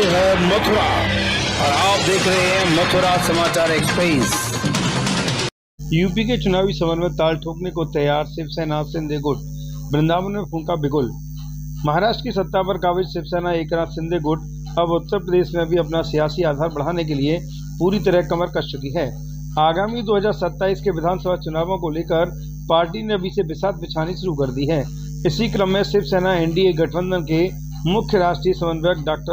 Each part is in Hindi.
है मथुरा और आप देख रहे हैं मथुरा समाचार एक्सप्रेस। यूपी के चुनावी समर में ताल ठोकने को तैयार शिवसेना सिंधे गुट, वृंदावन में फूंका बिगुल। महाराष्ट्र की सत्ता पर काबिज शिवसेना एकनाथ शिंदे गुट अब उत्तर प्रदेश में भी अपना सियासी आधार बढ़ाने के लिए पूरी तरह कमर कस चुकी है। आगामी 2027 के विधानसभा चुनावों को लेकर पार्टी ने अभी से बिसात बिछानी शुरू कर दी है। इसी क्रम में शिवसेना एनडीए गठबंधन के मुख्य राष्ट्रीय समन्वयक डॉक्टर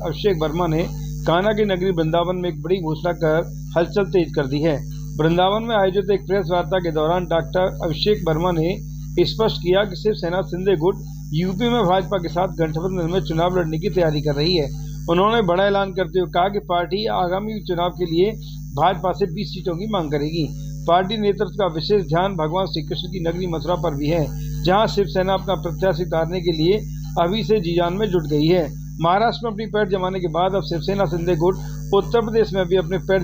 अभिषेक वर्मा ने कान्हा की नगरी वृंदावन में एक बड़ी घोषणा कर हलचल तेज कर दी है। वृंदावन में आयोजित एक प्रेस वार्ता के दौरान डॉक्टर अभिषेक वर्मा ने स्पष्ट किया कि शिवसेना सिंधे गुट यूपी में भाजपा के साथ गठबंधन में चुनाव लड़ने की तैयारी कर रही है। उन्होंने बड़ा ऐलान करते हुए कहा कि पार्टी आगामी चुनाव के लिए भाजपा से 20 सीटों की मांग करेगी। पार्टी नेतृत्व का विशेष ध्यान भगवान श्री कृष्ण की नगरी मथुरा पर भी है, जहां शिवसेना अपना प्रत्याशी उतारने के लिए अभी से जी जान में जुट गई है। महाराष्ट्र में अपनी पैर जमाने के बाद अब शिवसेना सिंधे गुट उत्तर प्रदेश में भी अपने पैर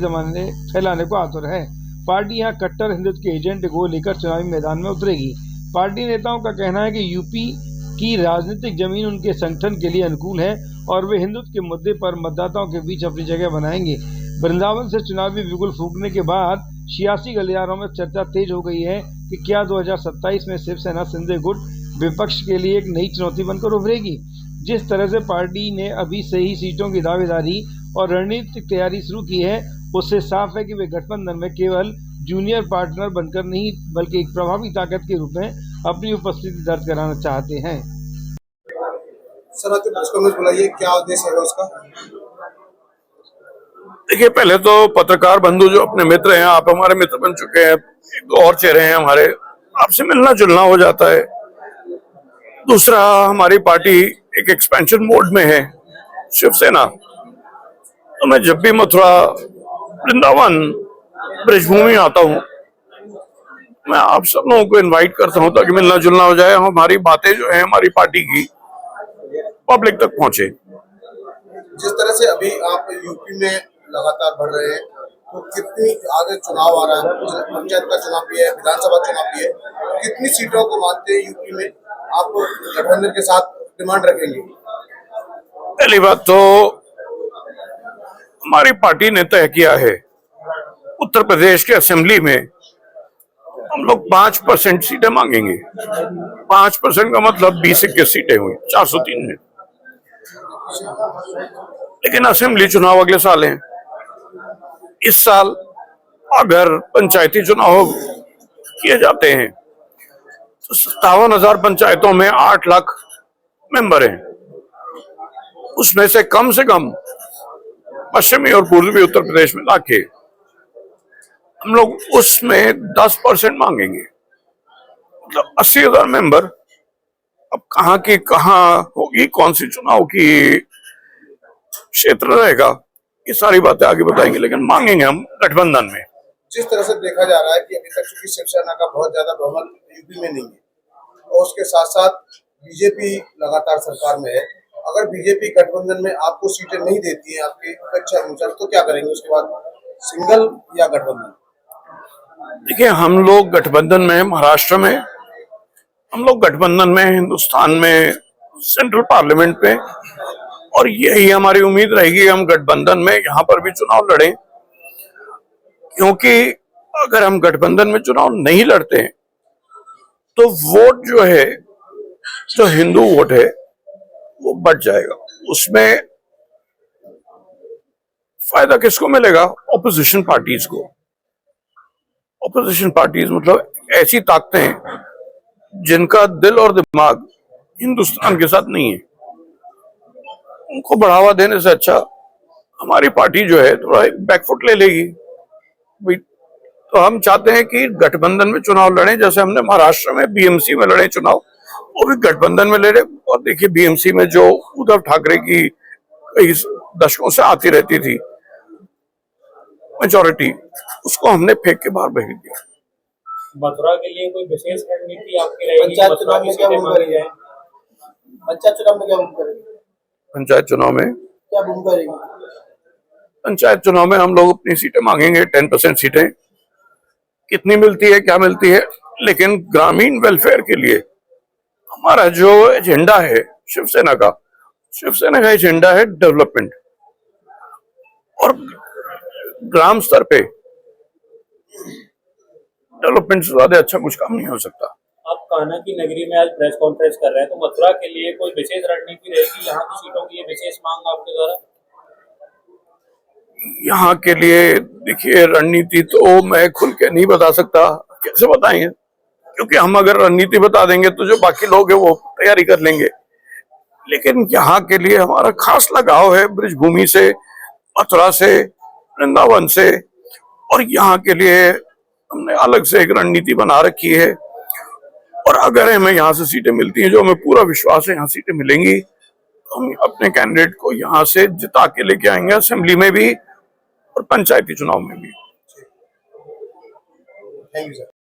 फैलाने को आतुर है। पार्टी यहाँ कट्टर हिंदुत्व के एजेंडे को लेकर चुनावी मैदान में उतरेगी। पार्टी नेताओं का कहना है कि यूपी की राजनीतिक जमीन उनके संगठन के लिए अनुकूल है और वे हिंदुत्व के मुद्दे पर मतदाताओं के बीच अपनी जगह बनाएंगे। वृंदावन से चुनावी बिगुल फूंकने के बाद सियासी गलियारों में चर्चा तेज हो गई है कि क्या 2027 में शिवसेना सिंधे गुट विपक्ष के लिए एक नई चुनौती बनकर उभरेगी। जिस तरह से पार्टी ने अभी से ही सीटों की दावेदारी और रणनीतिक तैयारी शुरू की है, उससे साफ है कि वे गठबंधन में केवल जूनियर पार्टनर बनकर नहीं बल्कि एक प्रभावी ताकत के रूप में अपनी उपस्थिति दर्ज कराना चाहते हैं। सर, आप बुलाइए, क्या उद्देश्य है उसका? देखिए, पहले तो पत्रकार बंधु जो अपने मित्र हैं, आप हमारे मित्र बन चुके हैं, एक दो और चेहरे हैं हमारे, आपसे मिलना जुलना हो जाता है। दूसरा, हमारी पार्टी एक एक्सपेंशन मोड में है, शिवसेना। तो मैं जब भी मथुरा, वृंदावन, ब्रजभूमि आता हूँ, मैं आप सब लोगों को इनवाइट करता हूँ ताकि मिलना जुलना हो जाए, हमारी बातें जो है हमारी पार्टी की पब्लिक तक पहुंचे। जिस तरह से अभी आप यूपी में लगातार बढ़ रहे हैं, तो कितनी आगे चुनाव आ रहा है, पंचायत का चुनाव भी है, विधानसभा चुनाव भी है, कितनी सीटों को मानते हैं यूपी में आप गठबंधन के साथ डिमांड रखेंगे? पहली बात तो हमारी पार्टी ने तय किया है, उत्तर प्रदेश के असेंबली में हम लोग 5% सीटें मांगेंगे। 5% का मतलब 20-21 सीटें हुई 403 में। लेकिन असेंबली चुनाव अगले साल हैं। इस साल अगर पंचायती चुनाव किए जाते हैं तो 57,000 पंचायतों में 8 लाख मेंबर हैं। उसमें से कम पश्चिमी और पूर्वी उत्तर प्रदेश में लाके हम लोग उसमें 10% मांगेंगे, मतलब 80,000 मेंबर। अब कहाँ की कहाँ होगी, कौन सी चुनाव की क्षेत्र रहेगा, ये सारी बातें आगे बताएंगे, लेकिन मांगेंगे हम गठबंधन में। जिस तरह से देखा जा रहा है कि अभी तक चूंकि शिवसेना का बहुत ज्यादा बहुमत यूपी में नहीं है और उसके साथ साथ बीजेपी लगातार सरकार में है, अगर बीजेपी गठबंधन में आपको सीटें नहीं देती है आपकी इच्छा अनुसार, तो क्या करेंगे उसके बाद, सिंगल या गठबंधन? देखिए, हम लोग गठबंधन में, महाराष्ट्र में हम लोग गठबंधन में, हिंदुस्तान में, सेंट्रल पार्लियामेंट में, और यही हमारी उम्मीद रहेगी हम गठबंधन में यहाँ पर भी चुनाव लड़ें। क्योंकि अगर हम गठबंधन में चुनाव नहीं लड़ते हैं तो वोट जो है, जो हिंदू वोट है, वो बढ़ जाएगा। उसमें फायदा किसको मिलेगा? ऑपोजिशन पार्टीज को। ऑपोजिशन पार्टीज मतलब ऐसी ताकतें जिनका दिल और दिमाग हिंदुस्तान के साथ नहीं है, उनको बढ़ावा देने से अच्छा हमारी पार्टी जो है थोड़ा बैकफुट ले लेगी। तो हम चाहते हैं कि गठबंधन में चुनाव लड़ें, जैसे हमने महाराष्ट्र में बीएमसी में लड़े चुनाव, वो भी गठबंधन में लड़े। और देखिए, बीएमसी में जो उद्धव ठाकरे की कई दशकों से आती रहती थी मेजॉरिटी, उसको हमने फेंक के बाहर भेज दिया। मथुरा के लिए कोई विशेष रणनीति आपकी रहेगी? पंचायत चुनाव में क्या भूमिका रहेगी? पंचायत चुनाव में क्या भूमिका रहेगी? पंचायत चुनाव में क्या भूमिका रहेगी? पंचायत चुनाव में हम लोग अपनी सीटें मांगेंगे, 10% सीटें। कितनी मिलती है, क्या मिलती है, लेकिन ग्रामीण वेलफेयर के लिए हमारा जो एजेंडा है शिवसेना का एजेंडा है डेवलपमेंट। और ग्राम स्तर पे डेवलपमेंट से ज्यादा अच्छा कुछ काम नहीं हो सकता। आप कान्हा की नगरी में आज प्रेस कॉन्फ्रेंस कर रहे हैं, तो मथुरा के लिए कोई विशेष रणनीति रहेगी? यहाँ की सीटों की ये विशेष मांग आपके द्वारा? यहाँ के लिए देखिए, रणनीति तो मैं खुल के नहीं बता सकता, कैसे बताएंगे, क्योंकि हम अगर रणनीति बता देंगे तो जो बाकी लोग हैं वो तैयारी कर लेंगे। लेकिन यहाँ के लिए हमारा खास लगाव है ब्रिजभूमि से, मथुरा से, वृंदावन से, और यहाँ के लिए हमने अलग से एक रणनीति बना रखी है। और अगर हमें यहाँ से सीटें मिलती हैं, जो हमें पूरा विश्वास है यहाँ सीटें मिलेंगी, तो हम अपने कैंडिडेट को यहाँ से जिता के लेके आएंगे, असेंबली में भी और पंचायती चुनाव में भी। Thank you sir.